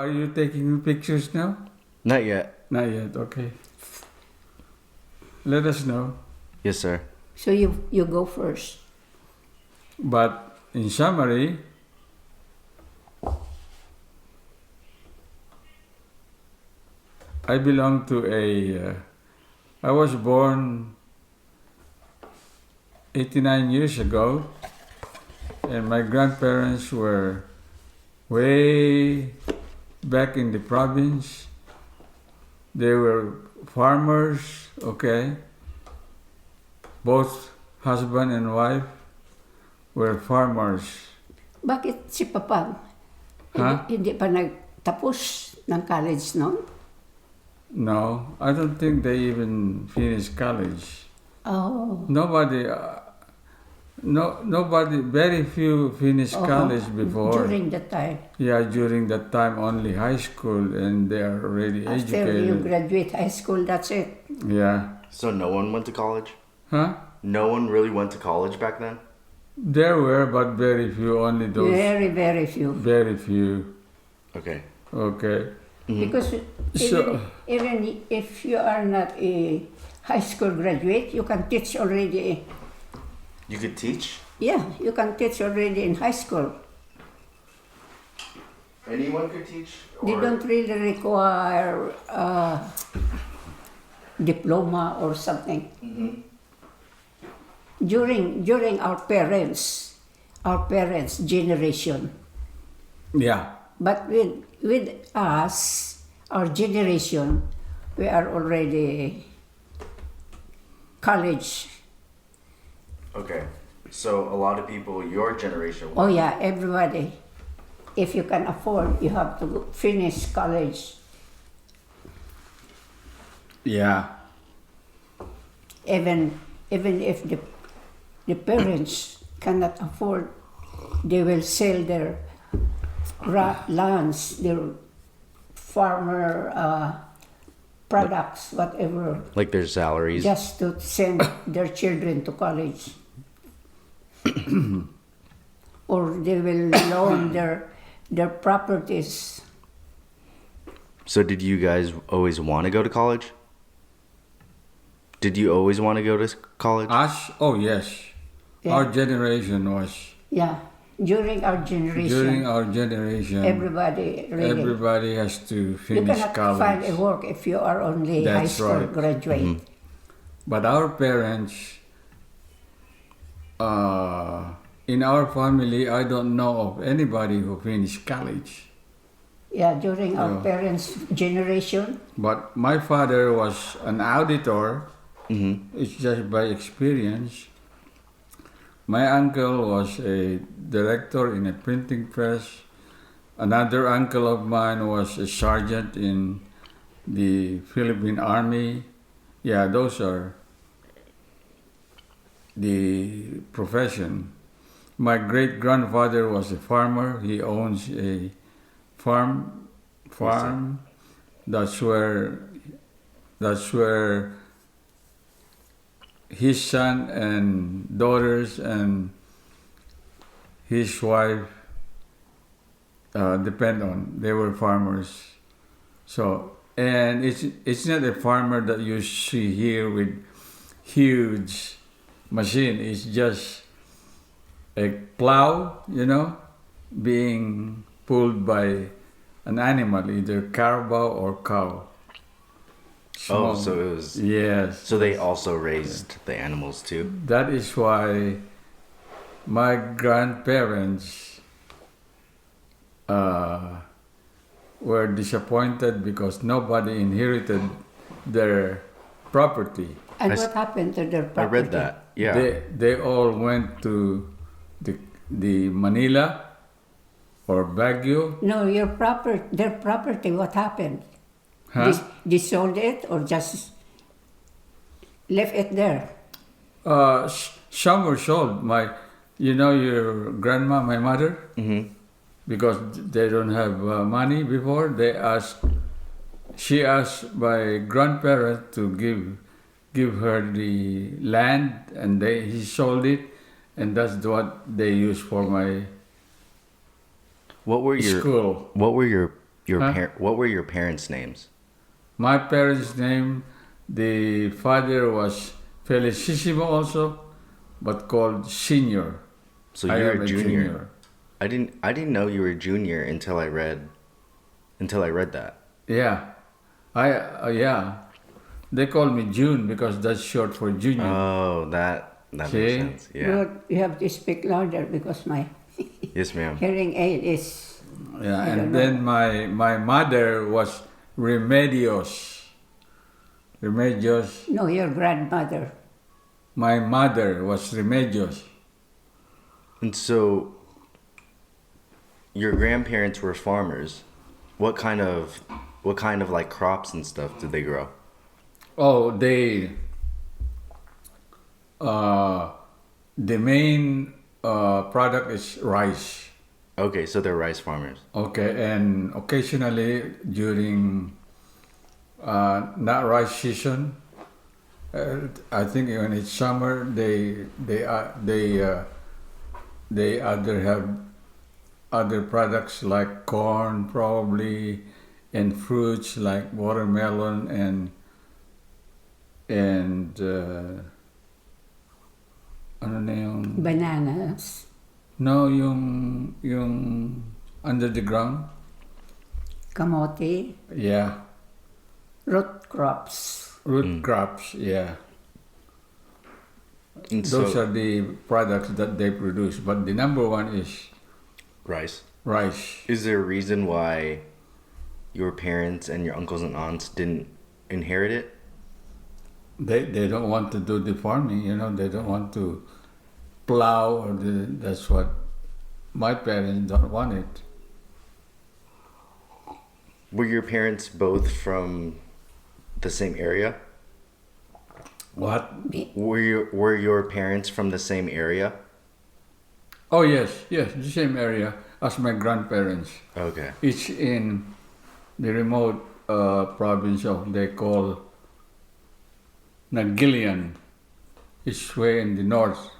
are you taking pictures now? Not yet. Not yet, okay. Let us know. Yes, sir. So you go first. But in summary, I belong to I was born 89 years ago, and my grandparents were way back in the province. They were farmers, okay? Both husband and wife were farmers. Bakit si Papa? Huh? Hindi pa nagtapos ng college noon? No, I don't think they even finished college. Oh. Nobody, very few finished college before. During that time. Yeah, during that time only high school, and they are already After educated. you graduate high school, that's it. Yeah. So no one went to college? Huh? No one really went to college back then? There were, but very few, only those. Very, very few. Very few. Okay. Okay. Because even if you are not a high school graduate, you can teach already. You could teach? Yeah, you can teach already in high school. Anyone could teach? They don't really require diploma or something. During our parents' generation. Yeah. But with us, our generation, we are already college. Okay. So a lot of people your generation Oh yeah, everybody. If you can afford, you have to finish college. Yeah. Even if the parents cannot afford, they will sell their lands, their farmer products, whatever, like their salaries. just to send their children to college. Or they will loan their properties. So did you guys always want to go to college? Did you always want to go to college? Us? Oh, yes. Yeah. Our generation was. Yeah, during our generation, everybody really. Everybody has to You finish cannot college. find a work if you are only high That's school right. graduate. But our parents, in our family, I don't know of anybody who finished college. Yeah, during our parents' generation. But my father was an auditor. It's just by experience. My uncle was a director in a printing press. Another uncle of mine was a sergeant in the Philippine Army. Yeah, those are the profession. My great-grandfather was a farmer. He owns a farm. That's where his son and daughters and his wife depend on. They were farmers. So, and it's not a farmer that you see here with huge machine. It's just a plow, being pulled by an animal, either carabao or cow. Oh, so it was. Yes. So they also raised the animals too? That is why my grandparents were disappointed because nobody inherited their property. And what happened to their property? I read that. Yeah. They all went to the Manila or Baguio. No, their property, what happened? Huh? They sold it or just left it there? Some were sold. Your grandma, my mother, because they don't have money before, she asked my grandparents to give her the land, and he sold it, and that's what they used for my What were your school. What were your What were your parents' names? My parents' name, the father was Felicissimo also, but called Senior. So I you were am a junior. I didn't know you were a junior until I read that. Yeah, yeah. They call me June because that's short for junior. Oh, that makes See? sense. Yeah. But you have to speak louder because my Yes, ma'am. hearing aid is. Yeah, I don't and know. then my mother was Remedios. Remedios. No, your grandmother. My mother was Remedios. And so your grandparents were farmers. What kind of like crops and stuff did they grow? Oh, the main product is rice. Okay, so they're rice farmers. Okay, and occasionally during not rice season, I think when it's summer, they either have other products like corn probably, and fruits like watermelon and ano na yung Bananas. no yung under the ground. Kamote. Yeah, Root crops. root crops. Yeah, And those so are the products that they produce. But the number one is rice. rice. Is there a reason why your parents and your uncles and aunts didn't inherit it? They don't want to do the farming. They don't want to plow that's what my parents don't want it. Were your parents both from the same area? What? Were your parents from the same area? Oh yes, the same area as my grandparents. Okay. It's in the remote province of they call Nagilian. It's way in the north.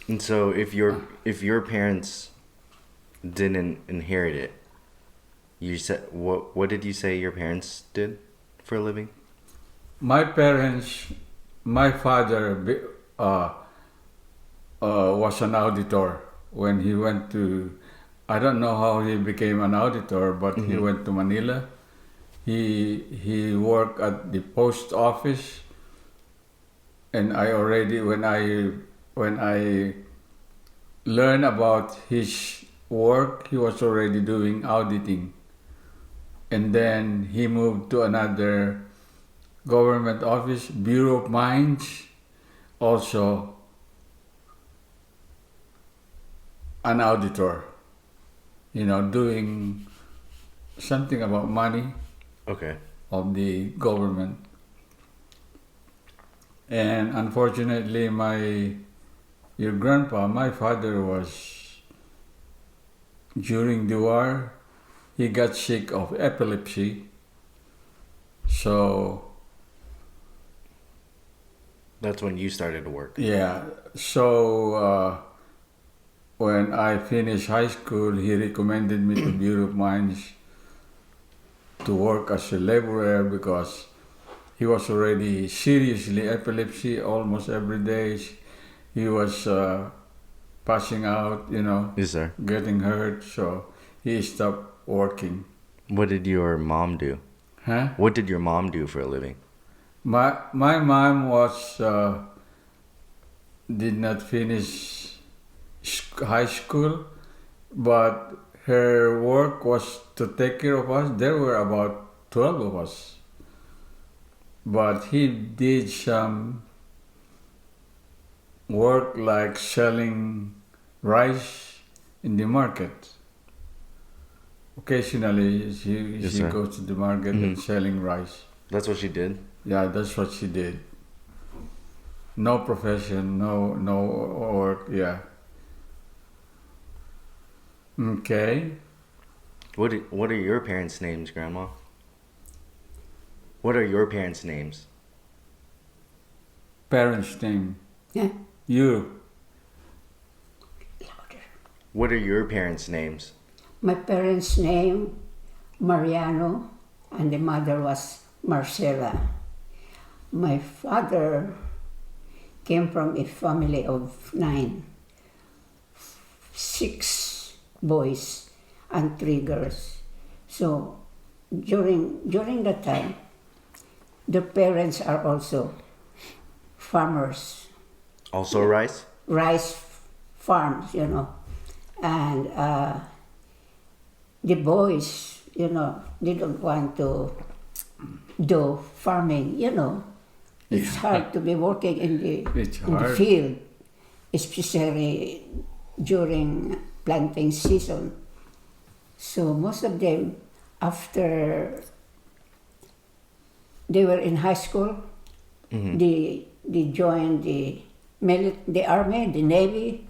And so if your parents didn't inherit it, you said what did you say your parents did for a living? My parents, my father was an auditor when he went to. I don't know how he became an auditor, but he went to Manila. He worked at the post office, and I already when I learned about his work, he was already doing auditing, and then he moved to another government office, Bureau of Mines, also an auditor, doing something about money Okay. of the government. And unfortunately, your grandpa, my father was, during the war, he got sick of epilepsy. So, That's when you started to work. yeah, so when I finished high school, he recommended me to Bureau of Mines to work as a laborer because he was already seriously epilepsy almost every day. He was passing out, Yes, sir. getting hurt, so he stopped working. What did your mom do? Huh? What did your mom do for a living? My mom was did not finish high school, but her work was to take care of us. There were about 12 of us, but he did some work like selling rice in the market. Occasionally, she Yes, sir. goes to the market and selling rice. That's what she did. Yeah, that's what she did. No profession, no work. Yeah. Okay. What are your parents' names, Grandma? What are your parents' names? Parents' name. Yeah. You. Louder. What are your parents' names? My parents' name, Mariano, and the mother was Marcela. My father came from a family of 9, 6 boys and 3 girls. So during that time, the parents are also farmers. Also rice? Rice farms, and the boys, they don't want to do farming, It's hard to be working in the field, especially during planting season. So most of them, after they were in high school, they joined the army, the navy.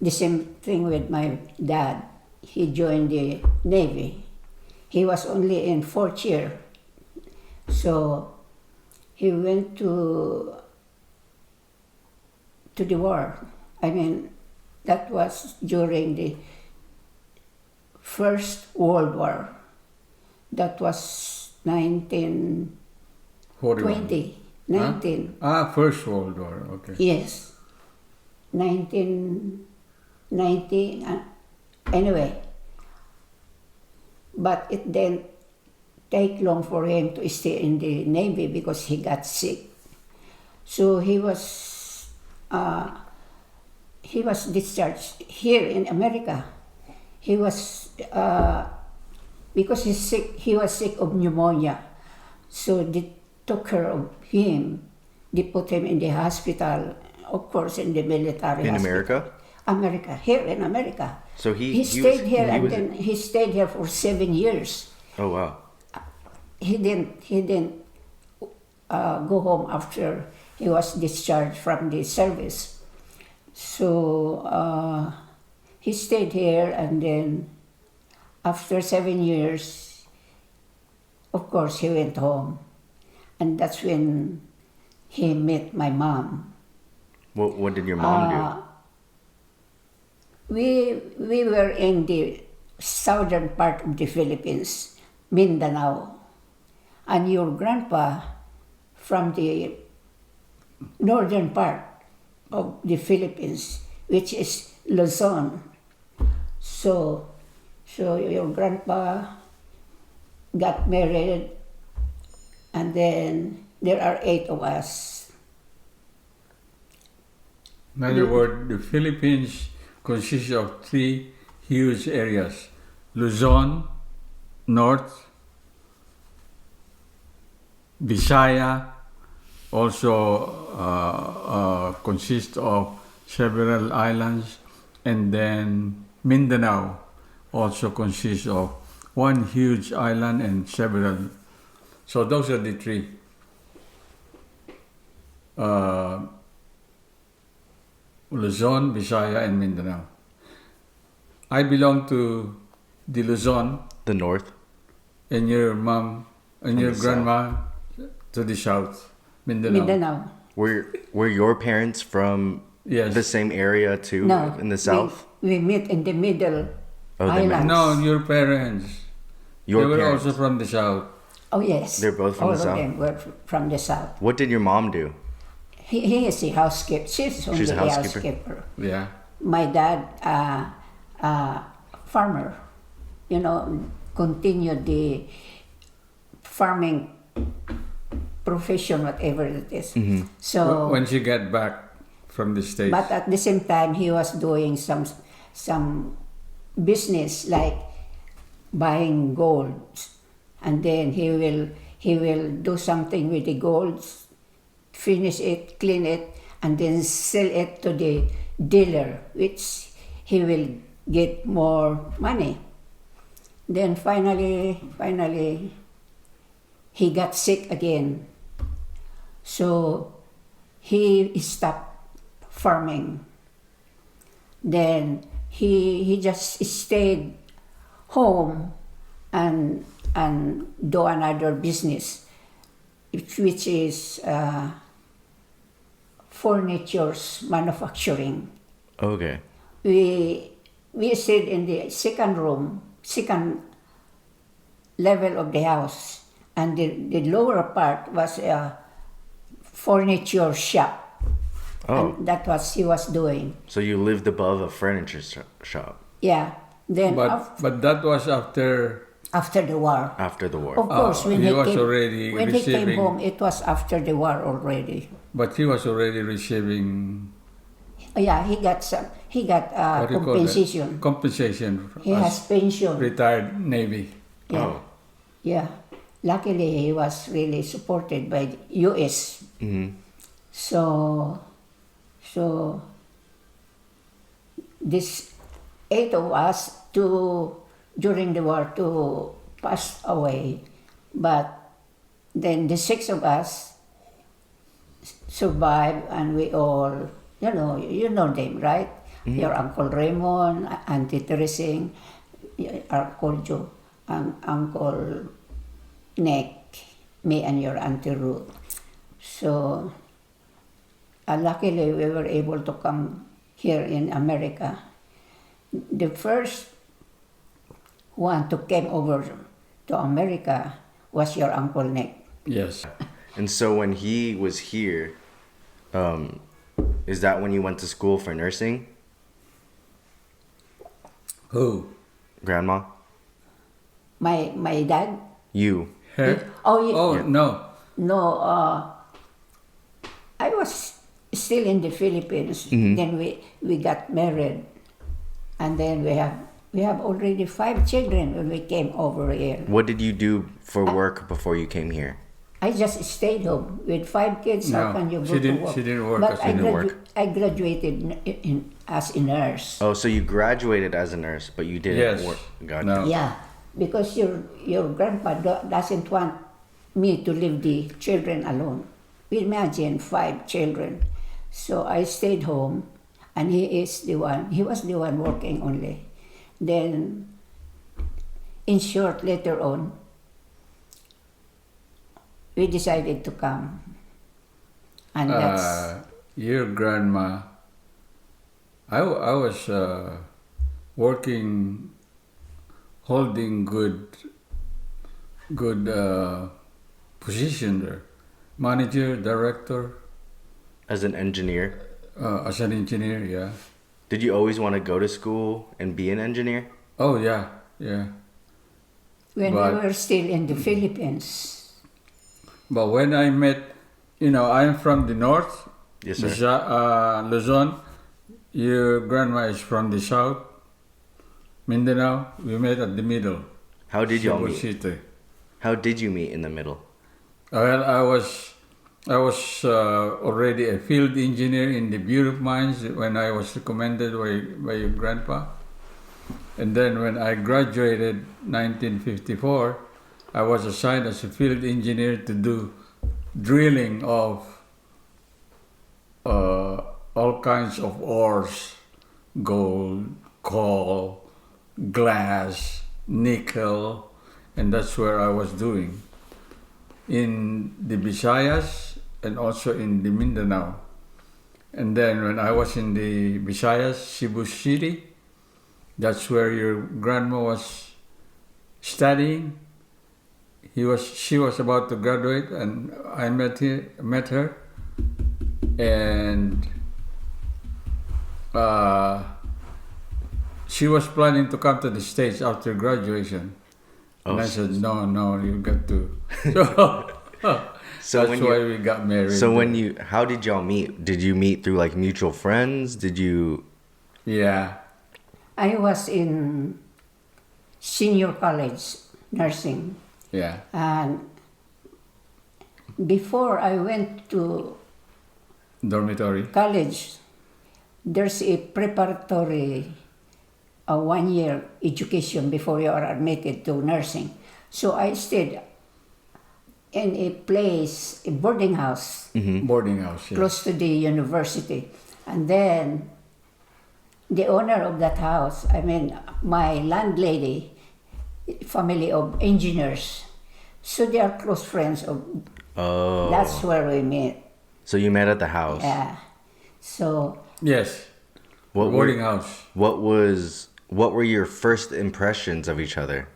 The same thing with my dad. He joined the navy. He was only in 4th year, so he went to the war. I mean, that was during the First World War. That was 1920. 19. First World War, okay. Yes. 1990. Anyway. But it didn't take long for him to stay in the Navy because he got sick. So he was discharged here in America. He was because he's sick. He was sick of pneumonia. So they took care of him. They put him in the hospital, of course, in the military in hospital. America? Here in America. So he stayed here, and then he stayed here for 7 years. Oh wow! He didn't go home after he was discharged from the service. So he stayed here, and then after 7 years, of course, he went home, and that's when he met my mom. What did your mom do? We were in the southern part of the Philippines, Mindanao, and your grandpa from the northern part of the Philippines, which is Luzon. So your grandpa got married, and then there are 8 of us. In other words, the Philippines consists of 3 huge areas. Luzon, North, Visaya, also consists of several islands, and then Mindanao also consists of 1 huge island and several. So those are the 3. Luzon, Visaya, and Mindanao. I belong to the Luzon. The north. And your mom and your grandma to the south, Mindanao. Were your parents from the same area too? No, in the south? We met in the middle islands. No, your parents. They were also from the south. Oh yes. They're both from the south? All of them were from the south. What did your mom do? He is a housekeeper. She's only a housekeeper. Yeah. My dad, farmer, continued the farming profession, whatever it is. Mm-hmm. So when she got back from the States. But at the same time, he was doing some business like buying gold, and then he will do something with the gold, finish it, clean it, and then sell it to the dealer, which he will get more money. Then finally, he got sick again. So he stopped farming. Then he just stayed home and do another business, which is furniture's manufacturing. Okay. We we stayed in the second room, second level of the house, and the lower part was a furniture shop, Oh, and that was he was doing. so you lived above a furniture shop Yeah. Then But that was after after the war. after the war. Of course, when he he was came, already when he came receiving- home, it was after the war already. but he was already receiving Yeah, he got what do you call that? compensation. Compensation He as has pension. retired Navy. Yeah, Oh. yeah. Luckily, he was really supported by the U.S. Mm-hmm. So this 8 of us during the war to pass away, but then the 6 of us survived, and we all, you know them, right? Mm-hmm. Your Uncle Raymond, Auntie Teresing, Uncle Joe, Uncle Nick, me and your Auntie Ruth. So luckily we were able to come here in America. The first one to came over to America was your Uncle Nick. Yes. And so when he was here, is that when you went to school for nursing, Who? Grandma? My dad. You. Her? Oh, yeah. Oh, Yeah. no. No, I was still in the Philippines. Mhm. Then we got married, and then we have already 5 children when we came over here. What did you do for work before you came here? I just stayed home with 5 kids. How No, can you go she to didn't- work? she didn't work But as I, didn't work. I graduated as a nurse. Oh, so you graduated as a nurse, but you didn't Yes. work. Gotcha. No. Yeah, because your grandpa doesn't want me to leave the children alone. Imagine 5 children. So I stayed home, and he was the one working only. Then, in short, later on, we decided to come. And that's, Your grandma. I was working, holding good position there, manager, director, As an engineer, as an engineer. Yeah. did you always want to go to school and be an engineer? Oh yeah, yeah. when but- we were still in the Philippines. But when I met, I'm from the north, Yes, sir. Luzon. Your grandma is from the south, Mindanao. We met at the middle. How did y'all Cebu meet? City. How did you meet in the middle? Well, I was already a field engineer in the Bureau of Mines when I was recommended by your grandpa. And then when I graduated 1954, I was assigned as a field engineer to do drilling of all kinds of ores, gold, coal, glass, nickel, and that's where I was doing. In the Visayas and also in the Mindanao. And then when I was in the Visayas, Cebu City, that's where your grandma was studying. She was about to graduate, and I met her, and she was planning to come to the States after graduation. Oh, And I so- said, no, you got to. So that's when why you, we got married. so when you, how did y'all meet? Did you meet through like mutual friends? Did you? Yeah. I was in senior college nursing, Yeah. and before I went to Dormitory. college, there's a preparatory 1-year education before you are admitted to nursing. So I stayed in a place, a boarding house, Boarding house. Yeah. close to the university. And then the owner of that house, my landlady, family of engineers. So they are close friends of, Oh. that's where we met. So you met at the house. Yeah. So Yes. What Boarding were, house. What what were your first impressions of each other?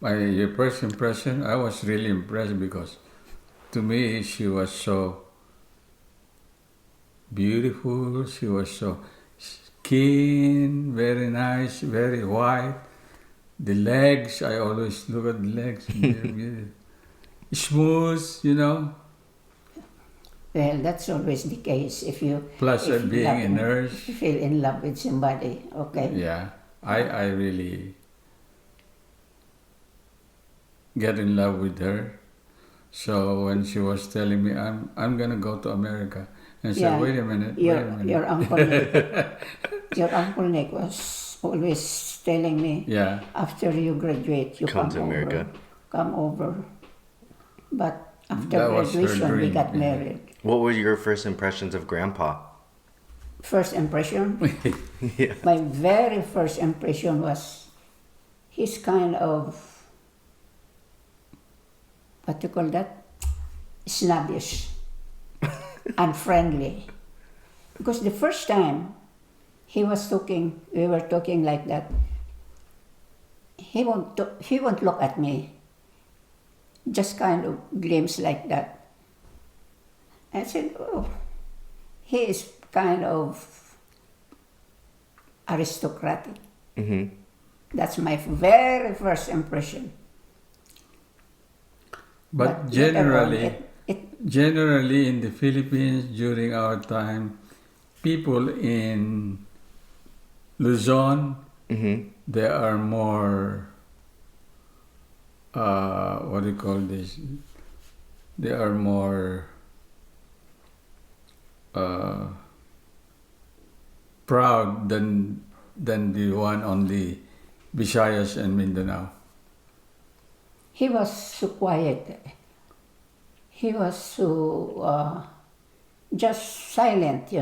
Your first impression, I was really impressed because to me she was so beautiful. She was so skin, very nice, very white. The legs, I always look at the legs. Smooth, you know. Well, that's always the case. If you Plus if you being love- a nurse. if you feel in love with somebody, okay. Yeah, I really get in love with her. So when she was telling me I'm gonna go to America, and I said, Yeah, wait a minute. Your uncle Nick, your uncle Nick was always telling me, Yeah, after you graduate, you Come come to America. over, come over. But after That was her graduation, we dream, got yeah. married. What were your first impressions of Grandpa? First impression, Yeah. my very first impression was he's kind of, what do you call that? Snobbish, unfriendly. Because the first time we were talking like that, he won't look at me, just kind of glimpse like that. I said, oh, he is kind of aristocratic. Mm-hmm. That's my very first impression. but later on, generally in the Philippines during our time, people in Luzon, Mm-hmm. they are more, what do you call this? They are more proud than the one on the Visayas and Mindanao. he was so quiet. He was so just silent,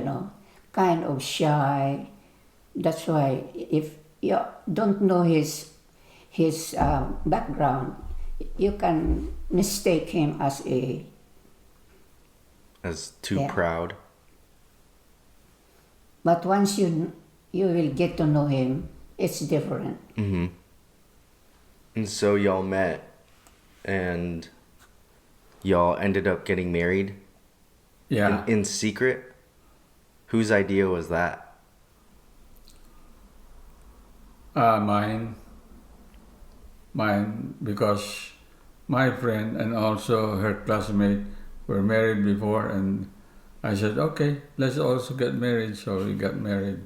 kind of shy. That's why if you don't know his background, you can mistake him as a As too Yeah. proud. But once you will get to know him, it's different. Mm-hmm. And so y'all met, and y'all ended up getting married Yeah. in secret. Whose idea was that? Mine, because my friend and also her classmate were married before, and I said, okay, let's also get married. So we got married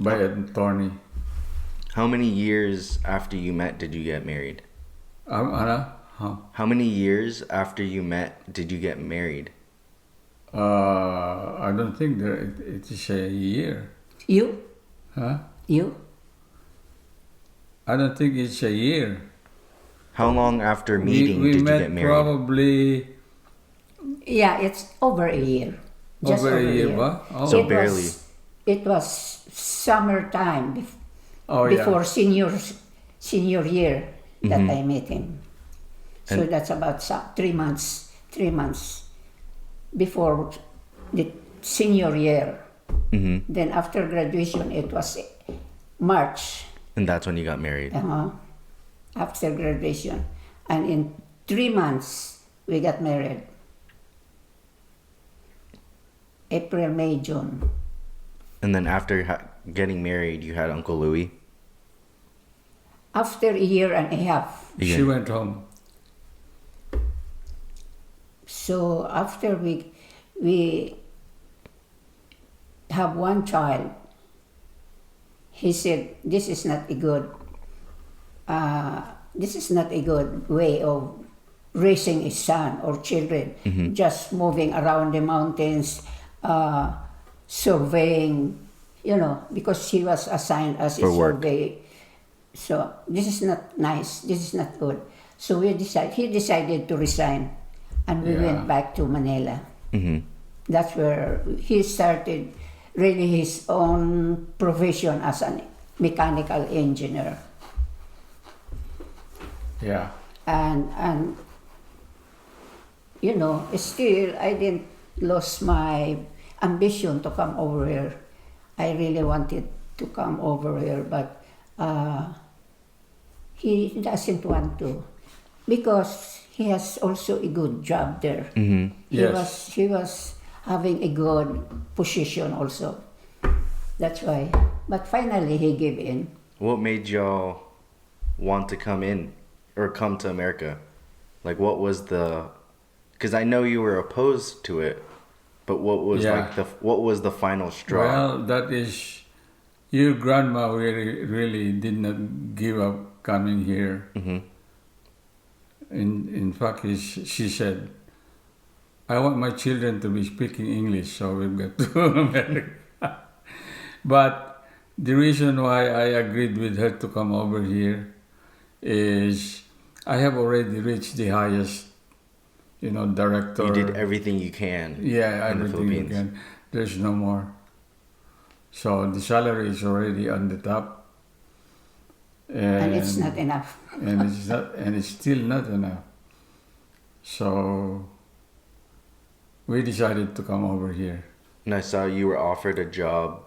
by an attorney. How many years after you met did you get married? Anna, huh? How many years after you met did you get married? I don't think it is a year, You? huh? You? I don't think it's a year. How long after meeting we did you met get married? probably Yeah, it's over a year. Just over a year, ba? Oh, So It barely. it was summertime oh before yeah. senior year that Mhm. I met him. So And- that's about 3 months before the senior year. Mm-hmm. Then after graduation, it was March. And that's when you got married. After graduation, and in 3 months we got married. April, May, June. And then after getting married, you had Uncle Louis. After a year and a half. She went home. So after we have one child, he said, this is not a good way of raising a son or children. Mhm. Just moving around the mountains, surveying, because he was assigned as For a work. surveyor. So this is not nice. This is not good. So he decided to resign, and we Yeah. went back to Manila. Mm-hmm. That's where he started really his own profession as a mechanical engineer. Yeah. And still I didn't lose my ambition to come over here. I really wanted to come over here, but he doesn't want to because he has also a good job there. Mm-hmm. He was having a good position also. That's why. But finally he gave in. What made y'all want to come in or come to America? Like, what was the? Because I know you were opposed to it, but what was what was the final straw? Well, that is, your grandma really did not give up coming here. Mm-hmm. In fact, she said, I want my children to be speaking English, so we've got to America. But the reason why I agreed with her to come over here is I have already reached the highest, director. You did everything you can. Yeah, in the everything you Philippines. can. There's no more. So the salary is already on the top. And it's not enough. and it's still not enough. So we decided to come over here. And I saw you were offered a job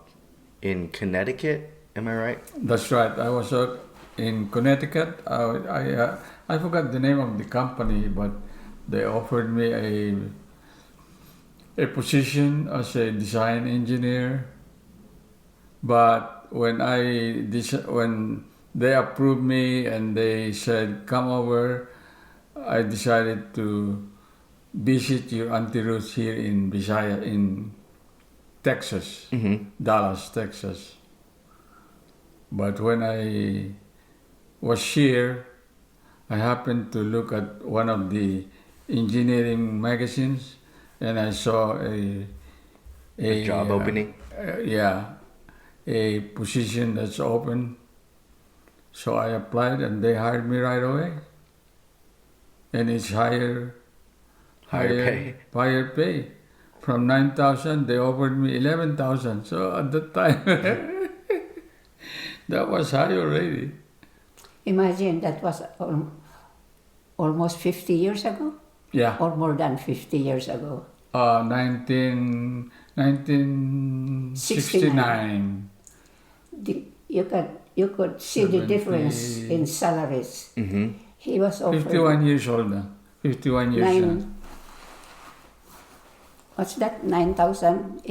in Connecticut. Am I right? That's right. I was in Connecticut. I forgot the name of the company, but they offered me a position as a design engineer. But when they approved me and they said come over, I decided to visit your Auntie Ruth here in Visayas, in Texas, Dallas, Texas. But when I was here, I happened to look at one of the engineering magazines, and I saw a job opening. A position that's open. So I applied, and they hired me right away. And it's higher pay. From 9,000, they offered me 11,000. So at that time, that was high already. Imagine that was almost 50 years ago? Yeah. Or more than 50 years ago? 1969. You could see the difference in salaries. Mm-hmm. He was offered 51 years old now. 51 years old. What's that? 9,000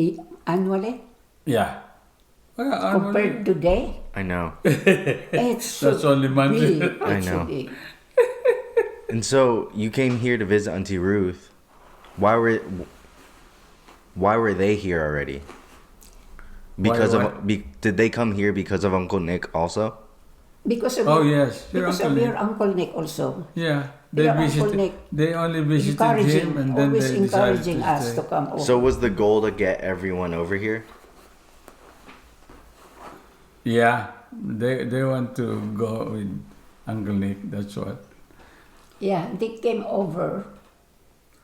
annually? Yeah. Well, Compared to today? I know. It's That's only monthly. big. I It's so know. big. And so you came here to visit Auntie Ruth. Why were they here already? Because did they come here because of Uncle Nick also? Because of Yes. because of your Uncle Nick also. Yeah. Your Uncle Nick They only visited him, and then always they decided encouraging to us stay. to come over. So was the goal to get everyone over here? Yeah. They want to go with Uncle Nick. That's what. Yeah, they came over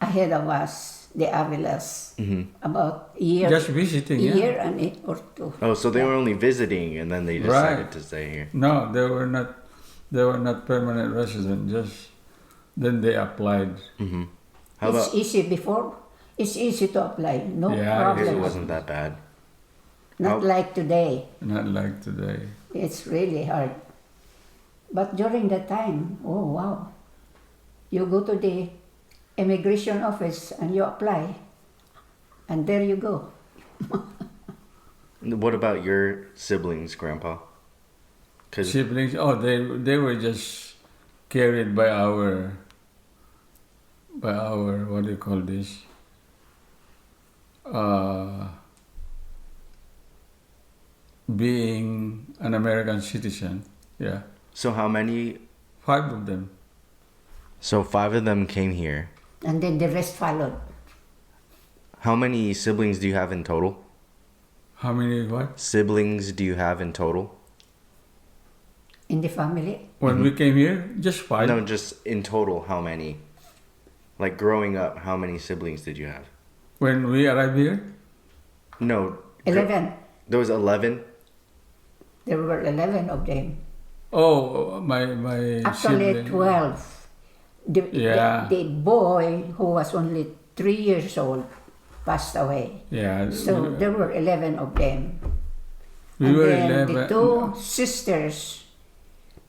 ahead of us, the Avilas, about a year, Just visiting, a yeah. year and or two. Oh, so they were only visiting, and then they decided to stay here. No, they were not. They were not permanent resident. Just then they applied. Mm-hmm. How It's about? easy before. It's easy to apply. No Yeah, problem. It wasn't that bad. Not like today. Not like today. It's really hard. But during that time, oh wow. You go to the immigration office and you apply. And there you go. What about your siblings, Grandpa? Cause Siblings. Oh, they were just carried by our what do you call this? Being an American citizen. Yeah. so how many? 5 of them. So 5 of them came here. And then the rest followed. How many siblings do you have in total? How many what? Siblings do you have in total? In the family. When we came here, just 5. No, just in total, how many? Like growing up, how many siblings did you have? When we arrived here, No. 11. There was 11? There were 11 of them. oh, my Actually, sibling. 12. The boy who was only 3 years old passed away. Yeah. So there were 11 of them. We and were then the 11. two sisters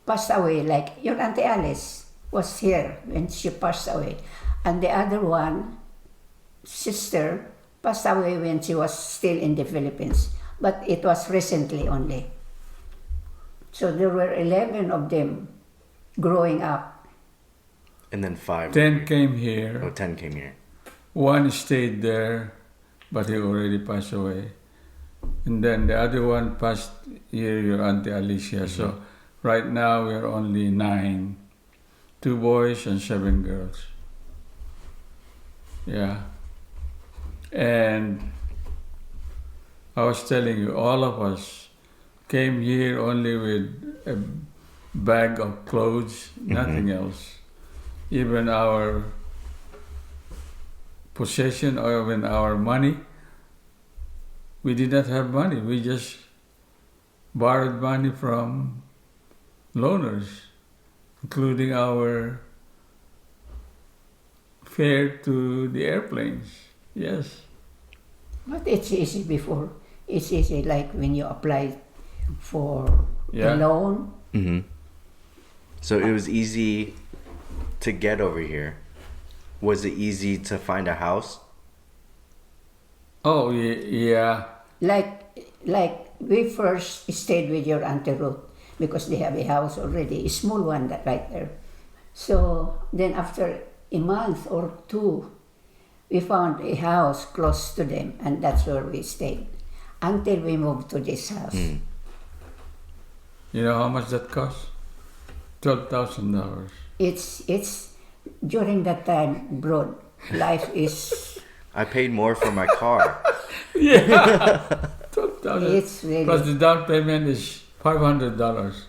passed away. Like your Auntie Alice was here when she passed away. And the other one, sister, passed away when she was still in the Philippines. But it was recently only. So there were 11 of them growing up. And then 5. 10 came here. Oh, 10 came here. One stayed there, but he already passed away. And then the other one passed here, your Auntie Alicia. So right now we're only 9. 2 boys and 7 girls. Yeah. And I was telling you, all of us came here only with a bag of clothes, nothing else. Even our possession or even our money, we did not have money. We just borrowed money from loaners, including our fare to the airplanes. Yes. But it's easy before. It's easy like when you apply for Yeah. a loan. Mm-hmm. So it was easy to get over here. Was it easy to find a house? Oh, yeah. Like we first stayed with your Auntie Ruth because they have a house already, a small one that right there. So then after a month or 2, we found a house close to them, and that's where we stayed until we moved to this house. You know how much that cost? $12,000. It's during that time, broad life is. I paid more for my car. Yeah. 12,000. It's really. Plus the down payment is $500.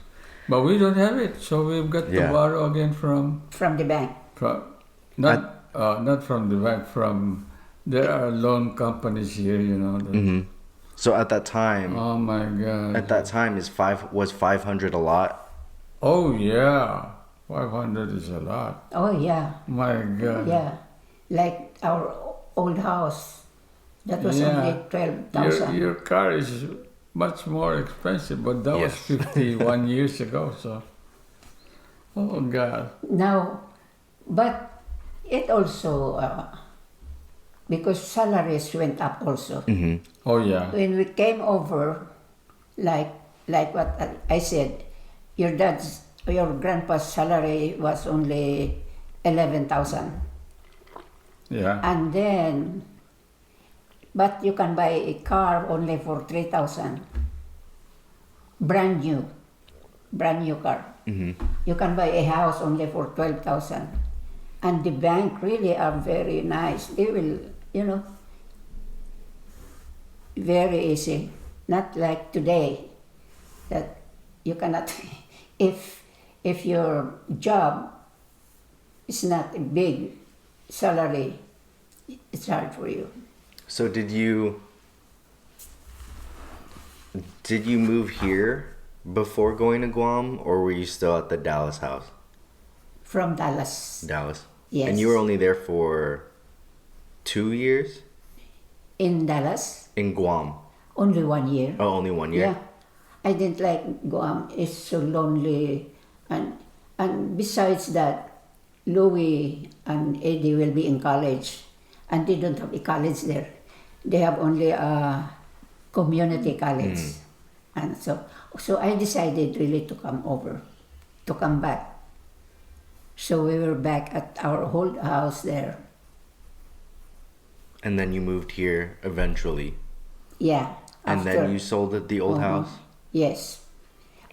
But we don't have it, so we've got to Yeah. borrow again from From the bank. not from the bank. From there are loan companies here, you know. that- So at that time, Oh my God. at that time was 500 a lot? Oh yeah, 500 is a lot. Oh yeah, My God. yeah. Like our old house, that was Yeah. only 12,000. Your car is much more expensive, but that was Yes. 51 years ago. So, oh God. Now, but it also because salaries went up also. Oh yeah. When we came over, like what I said, your grandpa's salary was only 11,000, Yeah. and then, but you can buy a car only for 3,000, brand new car. You can buy a house only for 12,000, and the bank really are very nice. They will, very easy. Not like today, that you cannot, if your job is not a big salary, it's hard for you. So did you move here before going to Guam, or were you still at the Dallas house? From Dallas. Dallas. Yes. And you were only there for 2 years? In Dallas, In Guam. only 1 year. Oh, only 1 year? Yeah. I didn't like Guam. It's so lonely. And besides that, Louis and Eddie will be in college. And they don't have a college there. They have only a community college. And so I decided really to come back. So we were back at our old house there. And then you moved here eventually. Yeah. And then you sold the old house? Yes.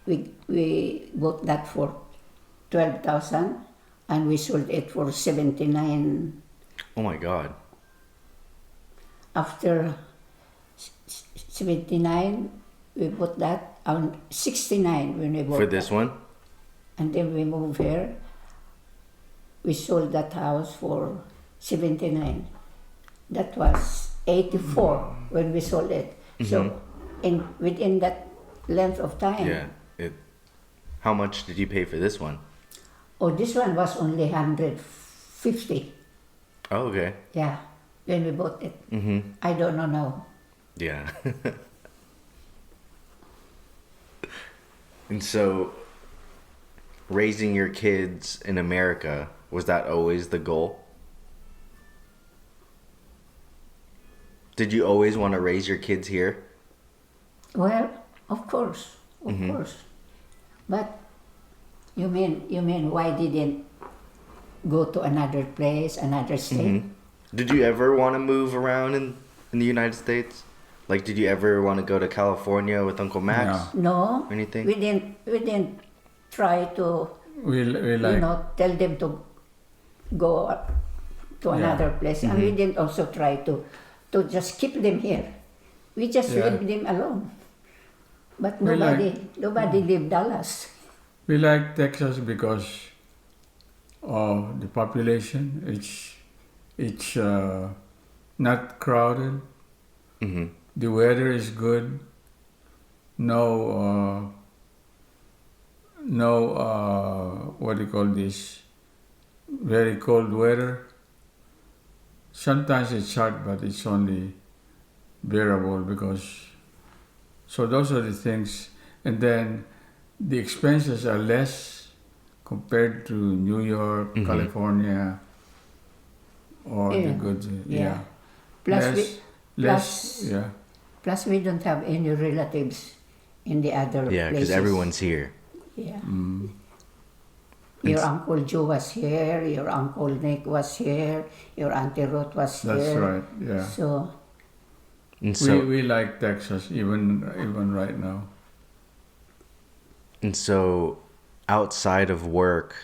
We bought that for 12,000 and we sold it for 79. Oh my God. After 79, we bought that on 69 when we bought For this one? And then we moved here. We sold that house for 79. That was 84 when we sold it. So within that length of time. Yeah. How much did you pay for this one? Oh, this one was only 150. Oh, okay. Yeah, when we bought it. I don't know now. Yeah. And so, raising your kids in America, was that always the goal? Did you always want to raise your kids here? Well, of course. But you mean why didn't go to another place, another state? Did you ever want to move around in the United States? Like, did you ever want to go to California with Uncle Max? No. Anything? We didn't try to We like tell them to go to another place, and we didn't also try to just keep them here. We just leave them alone. But nobody leave Dallas. we like Texas because of the population. It's not crowded. The weather is good. No, what do you call this? Very cold weather. Sometimes it's hot, but it's only bearable because. So those are the things, and then the expenses are less compared to New York, California, or the good. Plus we don't have any relatives in the other Yeah, because places. everyone's here. Yeah. Your Uncle Joe was here, your Uncle Nick was here, your Auntie Ruth was here. That's right. Yeah. So And so, we like Texas even right now. And so, outside of work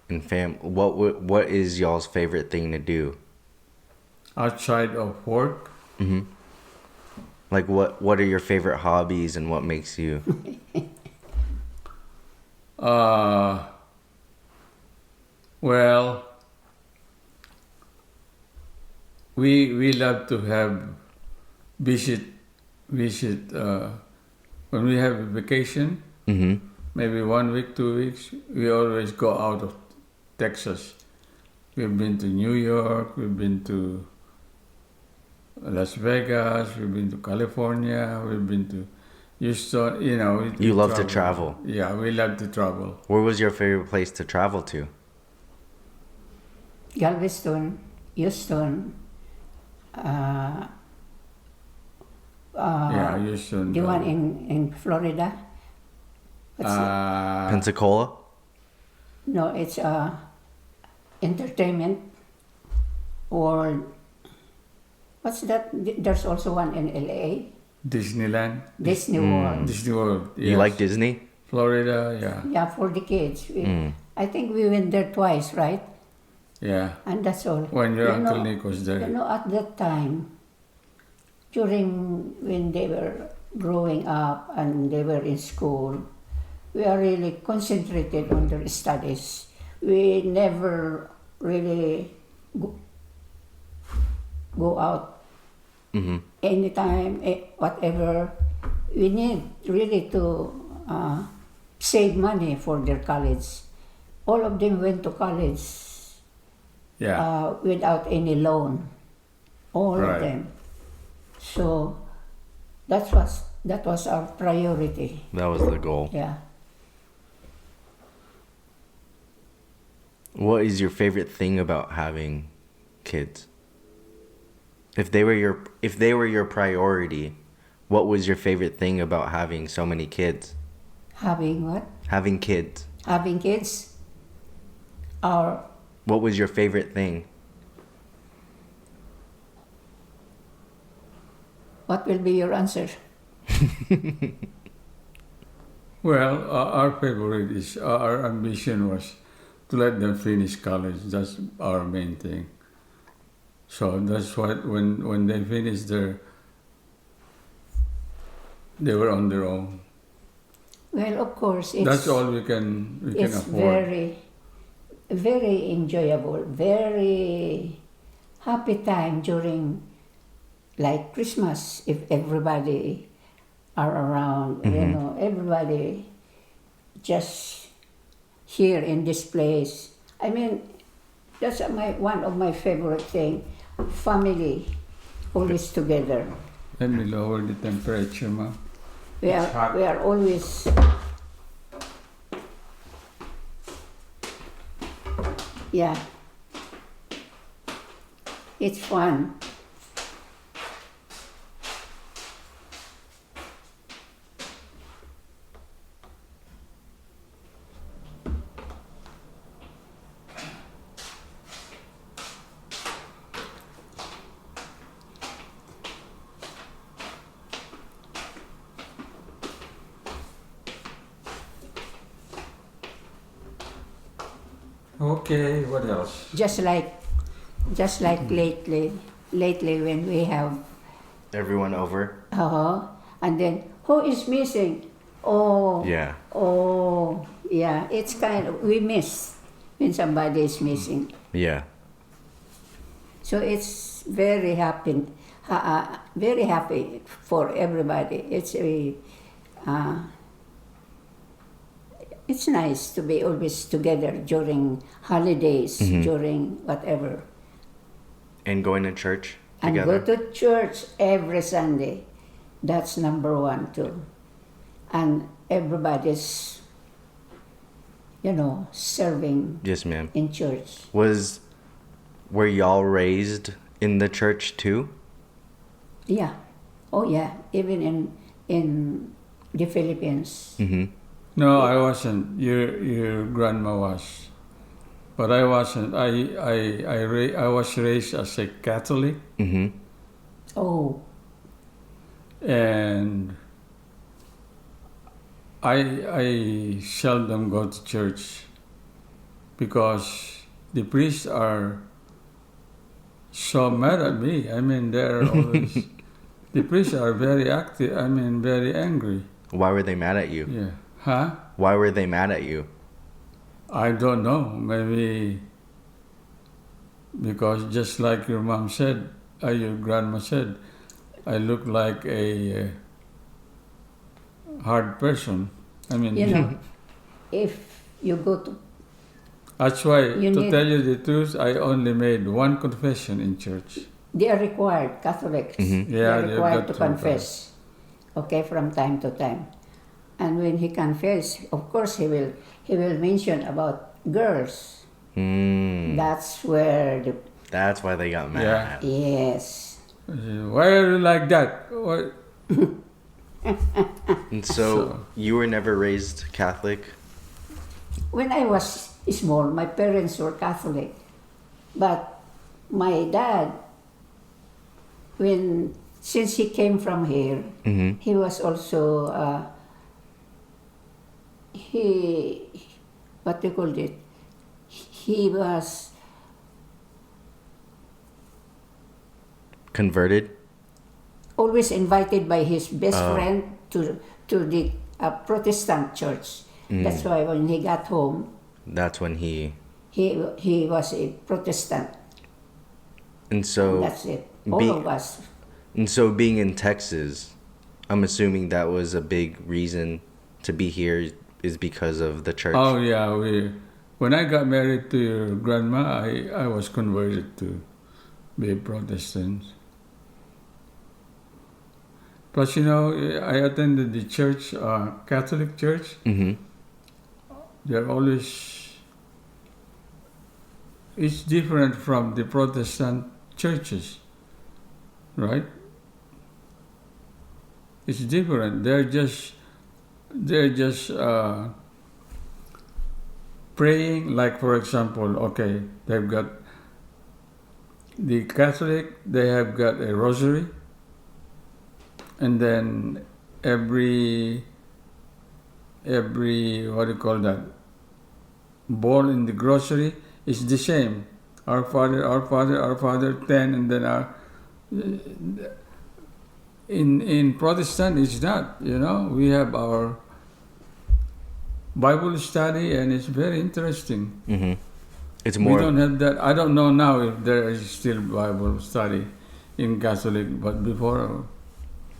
and what is y'all's favorite thing to do? Outside of work, Like, what are your favorite hobbies and what makes you? well, we love to have visit when we have a vacation. Maybe 1 week, 2 weeks. We always go out of Texas. We've been to New York. We've been to Las Vegas. We've been to California. We've been to Houston. You love to travel. Yeah, we love to travel. Where was your favorite place to travel to? Galveston, Houston, Houston. the one in Florida. Pensacola? No, it's entertainment world. What's that? There's also one in LA. Disneyland. Disney World. Disney World. Yes. You like Disney? Florida, yeah. Yeah, for the kids. I think we went there twice, right? Yeah. And that's all. When your Uncle Nick was there. At that time, when they were growing up and they were in school, we are really concentrated on their studies. We never really go out anytime, whatever. We need really to save money for their college. All of them went to college without any loan. All of them. So that was our priority. That was the goal. Yeah. What is your favorite thing about having kids? If they were your priority, what was your favorite thing about having so many kids? Having what? Having kids. Having kids? Or what was your favorite thing? What will be your answer? Well, our favorite is, our ambition was to let them finish college. That's our main thing. So that's what, when they finished they were on their own. Well, of course, that's all we can afford. It's very, very enjoyable, very happy time during, like Christmas, if everybody are around, everybody just here in this place. I mean, that's one of my favorite thing. Family, always together. Let me lower the temperature, ma'am. We are always Yeah. It's fun. Okay, what else? Just like lately when we have, Everyone over. and then who is missing? Oh, Yeah. oh, yeah. It's kind of, we miss when somebody is missing. Yeah. So it's very happy for everybody. It's nice to be always together during holidays, during whatever. And going to church And together. go to church every Sunday. That's number one too. And everybody's, serving Yes, ma'am. in church. Were y'all raised in the church too? Yeah. Oh yeah. Even in the Philippines. Mm-hmm. No, I wasn't. Your grandma was, but I wasn't. I was raised as a Catholic, Mm-hmm. Oh. and I seldom go to church because the priests are so mad at me. I mean, they're always the priests are very active. I mean, very angry. Why were they mad at you? Yeah. Huh? Why were they mad at you? I don't know. Maybe because just like your mom said, your grandma said, I look like a hard person. I mean, If you go to, that's why, You to need- tell you the truth, I only made one confession in church. they are required, Catholics. Mhm. They Yeah, are they've required got to to, confess. Okay, from time to time. And when he confess, of course he will mention about girls. Mm. That's where That's why they got mad. Yeah. yes. I said, why are you like that? Why? And so So- you were never raised Catholic? When I was small, my parents were Catholic. But my dad, since he came from here, Mm-hmm. he was also, what they called it, he was Converted? always invited by his best Oh. friend to the Protestant church. That's why when he got home, That's when he... he was a Protestant. And so... That's it. All be- of us. And so being in Texas, I'm assuming that was a big reason to be here is because of the church. Oh yeah, when I got married to your grandma, I was converted to be a Protestant. Plus, I attended the church, Catholic church. Mm-hmm. They're always, it's different from the Protestant churches, right? It's different. They're just praying. Like, for example, okay, they've got the Catholic. They have got a rosary, and then every what do you call that? Bowl in the grocery is the same. Our Father, our Father, our Father, 10, and then our. In Protestant, it's not. We have our Bible study, and it's very interesting. Mm-hmm. It's We more... don't have that. I don't know now if there is still Bible study in Catholic, but before,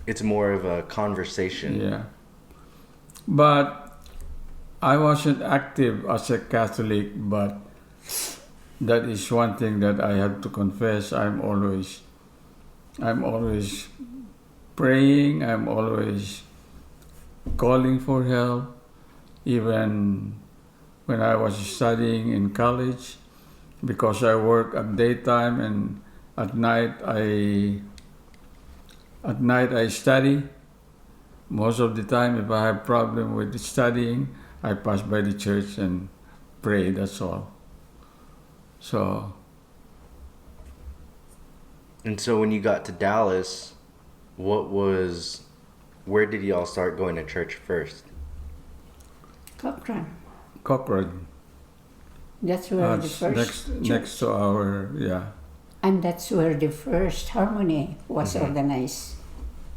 It's more of a conversation. yeah. But I wasn't active as a Catholic, but that is one thing that I have to confess. I'm always praying. I'm always calling for help. Even when I was studying in college, because I work at daytime and at night I study. Most of the time, if I have problem with studying, I pass by the church and pray. That's all. So. And so when you got to Dallas, where did y'all start going to church first? Cochrane. That's where the first next to our, yeah. And that's where the first harmony was organized.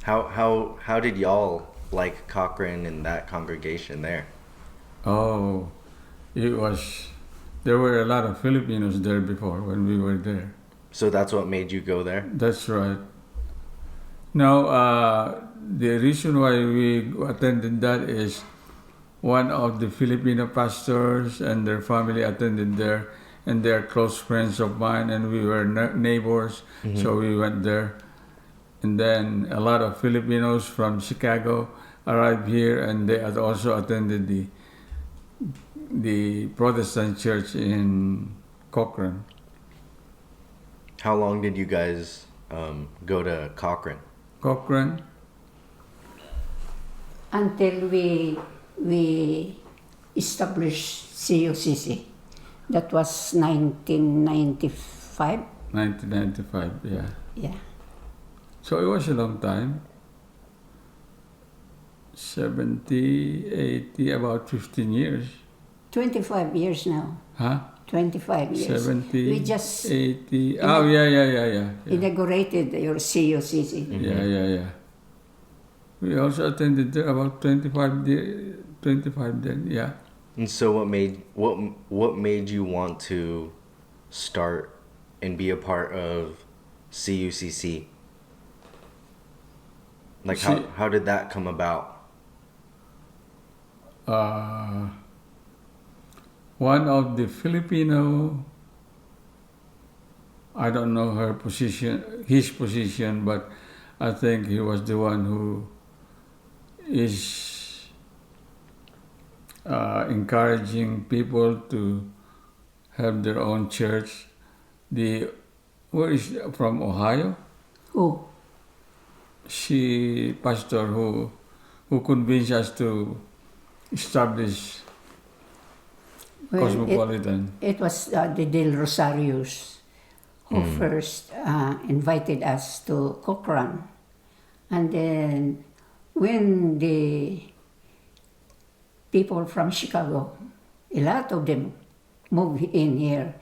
How did y'all like Cochrane and that congregation there? Oh, there were a lot of Filipinos there before when we were there. So that's what made you go there? That's right. Now, the reason why we attended that is one of the Filipino pastors and their family attended there, and they're close friends of mine, and we were neighbors, so we went there. And then a lot of Filipinos from Chicago arrived here, and they had also attended the Protestant church in Cochrane. How long did you guys go to Cochrane? Cochrane? Until we established CUCC. That was 1995. 1995, yeah. Yeah. So it was a long time. 70, 80, about 15 years. 25 years now. Huh? 25 years. 70, we just 80. Oh, yeah. inaugurated your CUCC. Yeah. We also attended there about 25 then, yeah. And so what made you want to start and be a part of CUCC? Like how did that come about? One of the Filipino, I don't know his position, but I think he was the one who is encouraging people to have their own church. Where is from Ohio? Who? She pastor who convinced us to establish Cosmopolitan. It was the Del Rosarios who first invited us to Cochrane. And then when the people from Chicago, a lot of them moved in here,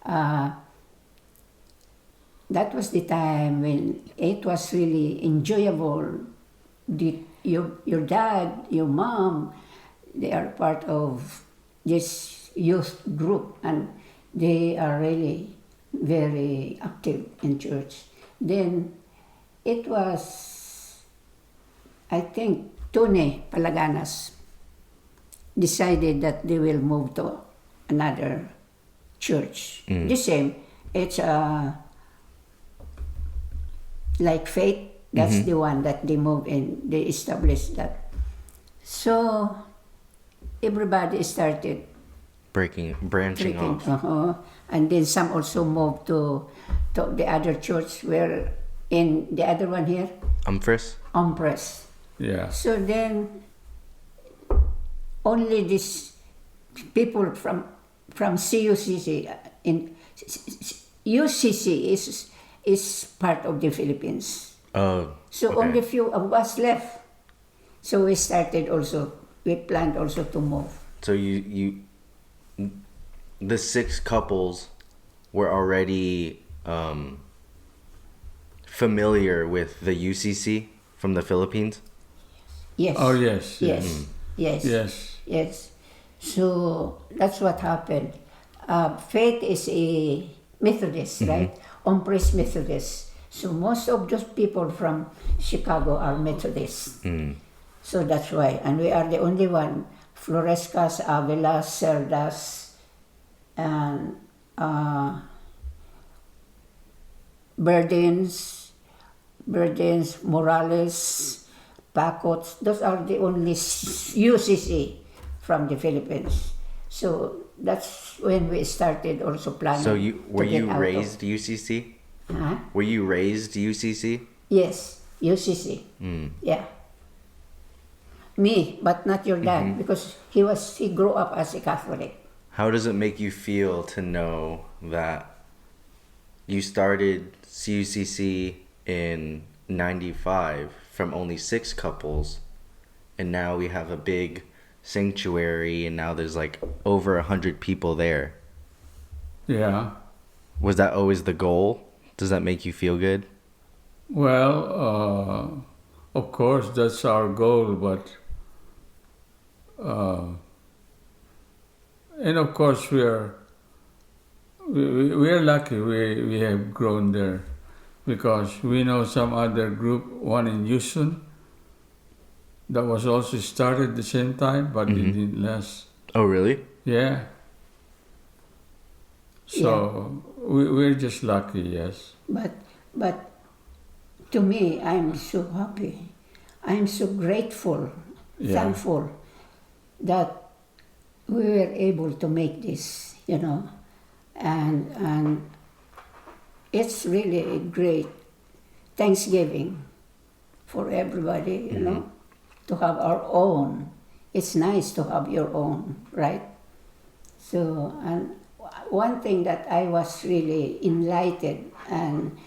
that was the time when it was really enjoyable. Your dad, your mom, they are part of this youth group, and they are really very active in church. Then it was, I think, Tune Palaganas decided that they will move to another church. The same, it's like Faith, that's the one that they moved in, they established that. So everybody started branching off. And then some also moved to the other church, where in the other one here, Umpress. Yeah. So then only these people from CUCC in UCC is part of the Philippines. Oh. So okay. only few of us left. So we planned also to move. So the 6 couples were already familiar with the UCC from the Philippines? Yes. Oh, yes. Yes. So that's what happened. Faith is a Methodist, right? Umpress Methodist. So most of those people from Chicago are Methodists. So that's why. And we are the only one. Florescas, Avila, Cerdas, and Burdens, Morales, Pacots. Those are the only UCC from the Philippines. So that's when we started also planning. So were to get you out raised UCC? Huh? Were you raised UCC? Yes, UCC. Yeah. Me, but not your dad, because he grew up as a Catholic. How does it make you feel to know that you started CUCC in 95 from only 6 couples, and now we have a big sanctuary, and now there's like over 100 people there? Yeah. Was that always the goal? Does that make you feel good? Well, of course, that's our goal, but and of course we are lucky we have grown there, because we know some other group, one in Houston, that was also started the same time, but it didn't last. Oh, really? Yeah. So we're just lucky, yes. But to me, I'm so happy. I'm so grateful, thankful that we were able to make this, and it's really a great Thanksgiving for everybody, to have our own. It's nice to have your own, right? So, and one thing that I was really enlightened and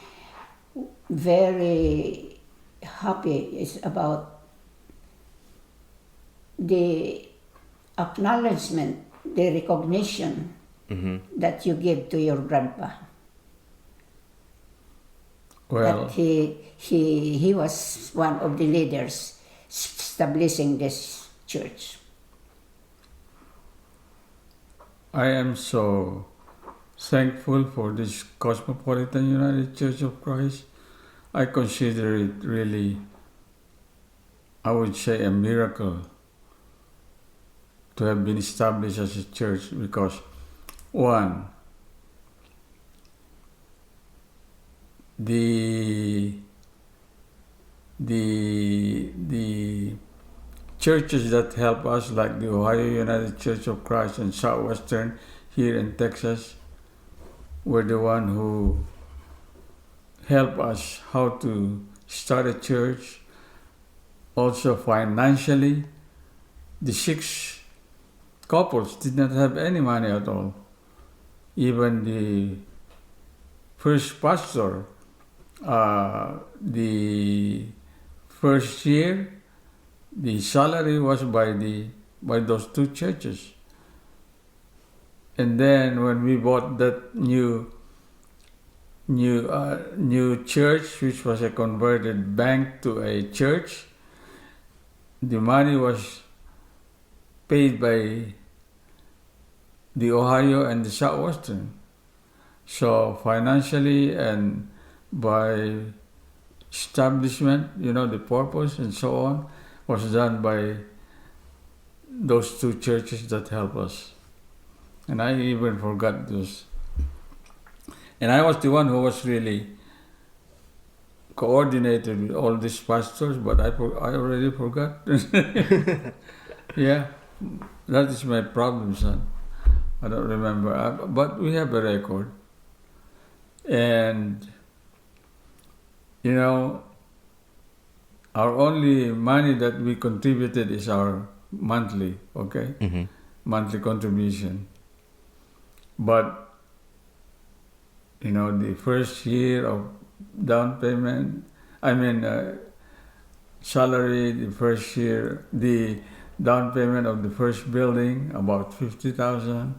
very happy is about the acknowledgement, the recognition that you give to your grandpa. Well, that he was one of the leaders establishing this church. I am so thankful for this Cosmopolitan United Church of Christ. I consider it really, I would say, a miracle to have been established as a church, because one, the churches that help us, like the Ohio United Church of Christ and Southwestern here in Texas, were the one who helped us how to start a church. Also financially, the 6 couples did not have any money at all. Even the first pastor, the first year, the salary was by those 2 churches. And then when we bought that new church, which was a converted bank to a church, the money was paid by the Ohio and the Southwestern. So financially and by establishment, the purpose and so on, was done by those 2 churches that help us. And I even forgot those. And I was the one who was really coordinated with all these pastors, but I already forgot. Yeah, that is my problem, son. I don't remember. But we have a record. And, our only money that we contributed is our monthly, okay? Monthly contribution. But, the first year of down payment, salary, the first year, the down payment of the first building, about $50,000.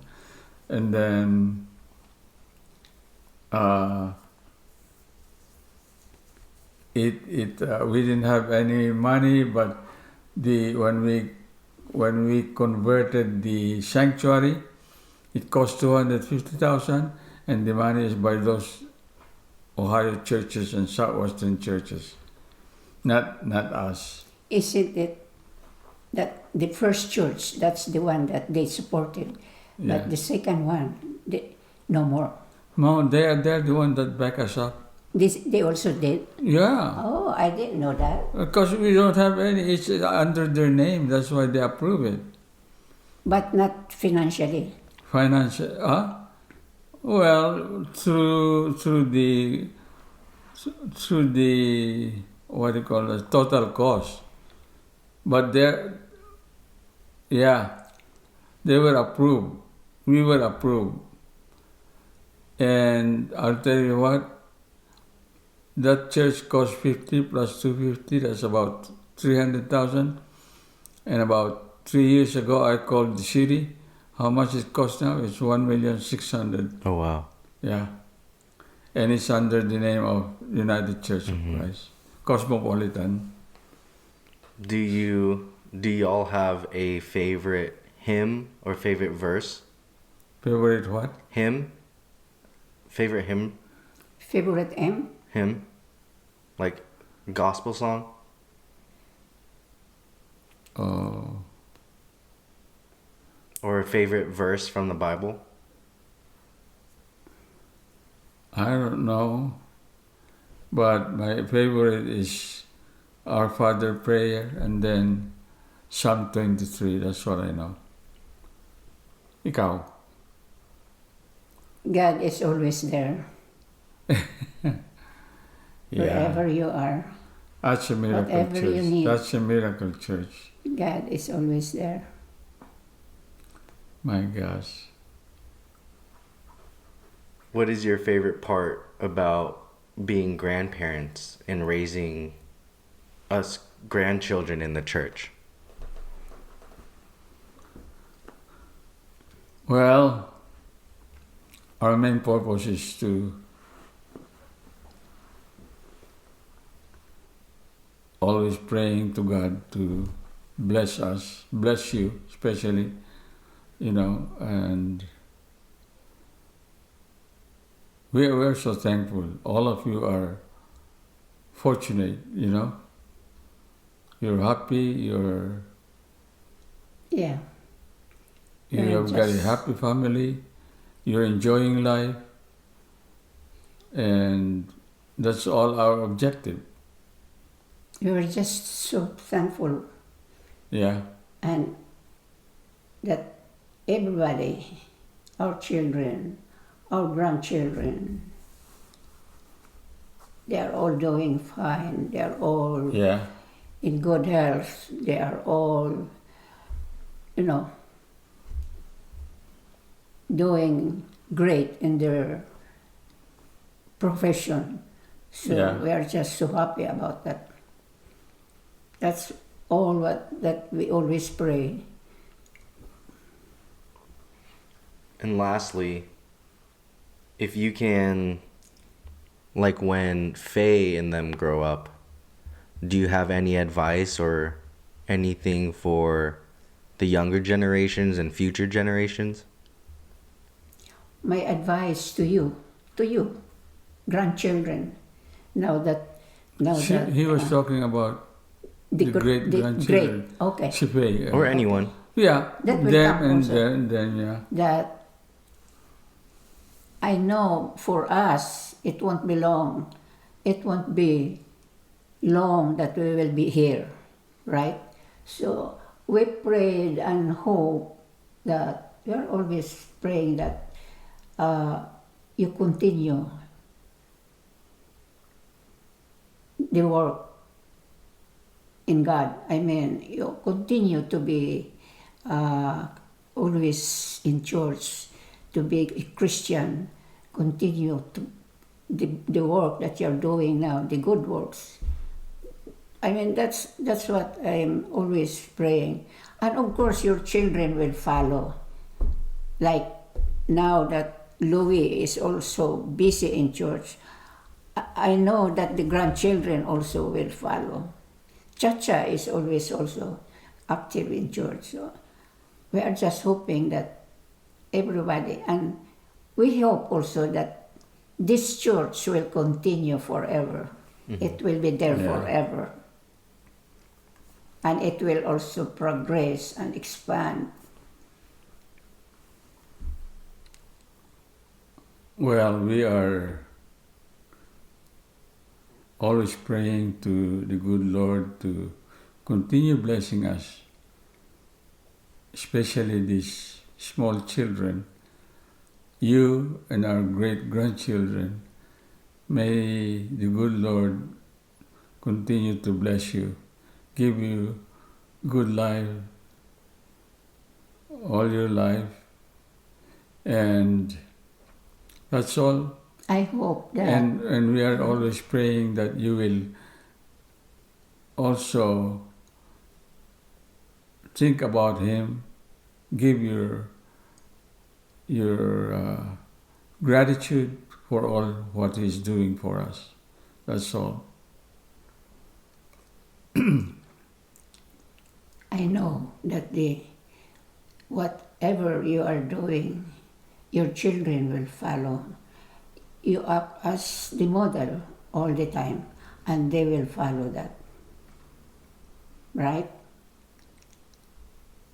And then, we didn't have any money, but when we converted the sanctuary, it cost $250,000, and the money is by those Ohio churches and Southwestern churches, not us. Isn't it that the first church, that's the one that they supported, but the second one, no more? No, they're the one that back us up. They also did? Yeah. Oh, I didn't know that. Because we don't have any, it's under their name, that's why they approve it. But not financially? financial, well, through the what do you call it, total cost. But they were approved. We were approved. And I'll tell you what, that church cost 50 plus 250, that's about 300,000. And about 3 years ago, I called the city. How much it costs now? It's 1,600,000. Oh, wow. Yeah. And it's under the name of United Church of Christ. Cosmopolitan. Do you all have a favorite hymn or favorite verse? Favorite what? Hymn? Favorite hymn? Favorite M? Hymn? Like gospel song? Oh. Or a favorite verse from the Bible? I don't know. But my favorite is Our Father prayer and then Psalm 23. That's what I know. Ikaw? God is always there. Wherever you are. That's a miracle Whatever church. you need. That's a miracle church. God is always there. My gosh. What is your favorite part about being grandparents and raising us grandchildren in the church? Well, our main purpose is to always praying to God to bless us, bless you especially, and we're so thankful. All of you are fortunate, You're happy, you have got a happy family, you're enjoying life, and that's all our objective. We were just so thankful. Yeah. And that everybody, our children, our grandchildren, they are all doing fine. They are all in good health. They are all, doing great in their profession. So we are just so happy about that. That's all that we always pray. And lastly, if you can, like when Faye and them grow up, do you have any advice or anything for the younger generations and future generations? My advice to you, grandchildren, He was talking about the great grandchildren. Okay. Faye, or anyone. Yeah, that will them come and also. then. That I know for us, it won't be long. It won't be long that we will be here, right? So we prayed and hope that we are always praying that you continue the work in God. I mean, you continue to be always in church, to be a Christian, continue to the work that you're doing now, the good works. I mean, that's what I'm always praying. And of course, your children will follow. Like now that Louis is also busy in church, I know that the grandchildren also will follow. Chacha is always also active in church. So we are just hoping that everybody, and we hope also that this church will continue forever. Mm-hmm. It will be there forever. And it will also progress and expand. Well, we are always praying to the good Lord to continue blessing us, especially these small children, you and our great-grandchildren. May the good Lord continue to bless you, give you good life all your life, and that's all. I hope that. And we are always praying that you will also think about him, give your gratitude for all what he's doing for us. That's all. I know that whatever you are doing, your children will follow. You act as the model all the time, and they will follow that. Right?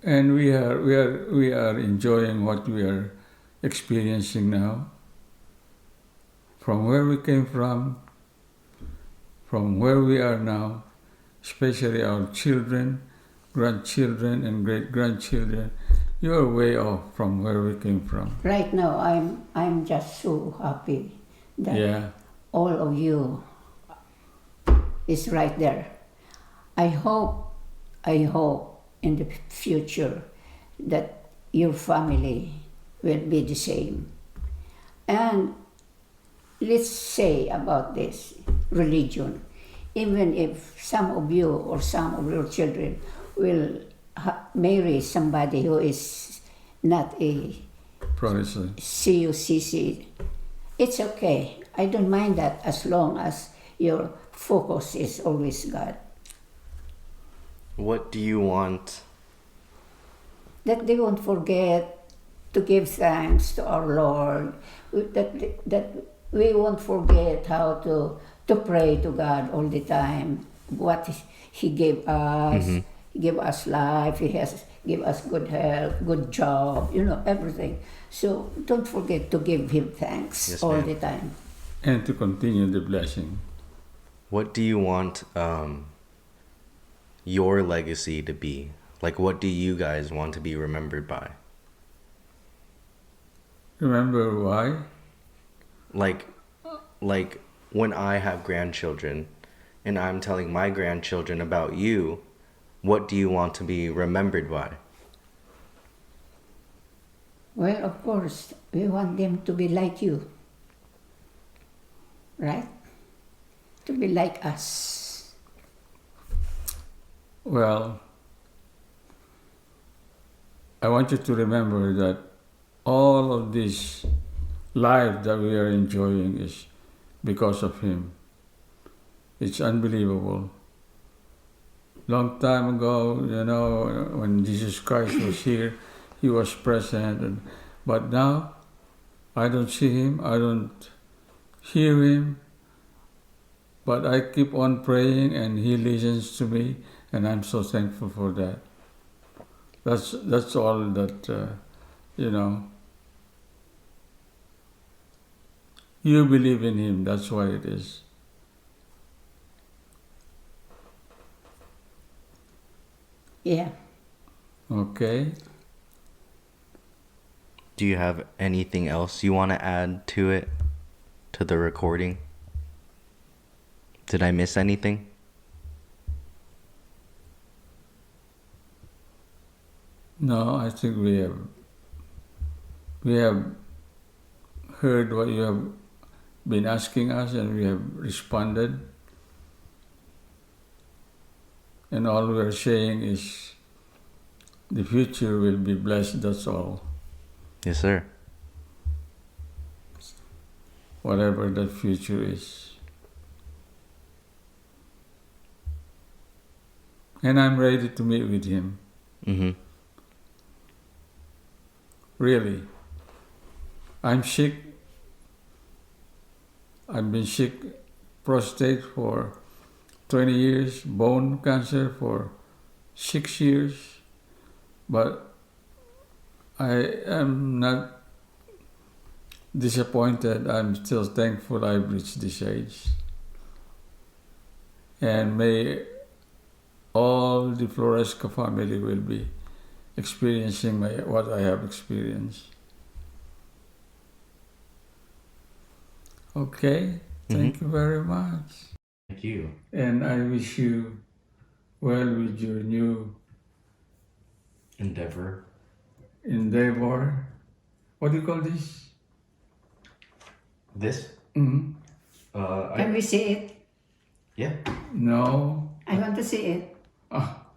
And we are enjoying what we are experiencing now. From where we came from where we are now, especially our children, grandchildren, and great-grandchildren, you are way off from where we came from. Right now, I'm just so happy that all of you is right there. I hope in the future that your family will be the same. And let's say about this religion, even if some of you or some of your children will marry somebody who is not a Protestant, CUCC, it's okay. I don't mind that as long as your focus is always God. What do you want? That they won't forget to give thanks to our Lord. That we won't forget how to pray to God all the time. What He gave us. Mm-hmm. He gave us life. He has give us good health, good job, everything. So don't forget to give Him thanks all the time. and to continue the blessing. What do you want your legacy to be? Like, what do you guys want to be remembered by? Remember why? Like when I have grandchildren and I'm telling my grandchildren about you, what do you want to be remembered by? Well, of course, we want them to be like you, right? To be like us. Well, I want you to remember that all of this life that we are enjoying is because of Him. It's unbelievable. Long time ago, when Jesus Christ was here, He was present. But now, I don't see Him, I don't hear Him, but I keep on praying and He listens to me, and I'm so thankful for that. That's all that, You believe in Him, that's why it is. Yeah. Okay? Do you have anything else you want to add to it, to the recording? Did I miss anything? No, I think we have heard what you have been asking us, and we have responded. And all we are saying is the future will be blessed, that's all. Yes, sir. Whatever that future is. And I'm ready to meet with Him. Mm-hmm. Really. I'm sick. I've been sick, prostate for 20 years, bone cancer for 6 years, but I am not disappointed. I'm still thankful I've reached this age. And may all the Floresca family will be experiencing what I have experienced. Okay. Thank you very much. Thank you. And I wish you well with your new Endeavor. endeavor. What do you call this? This? Mm-hmm. Can we see it? Yeah. No. I want to see it. Ah,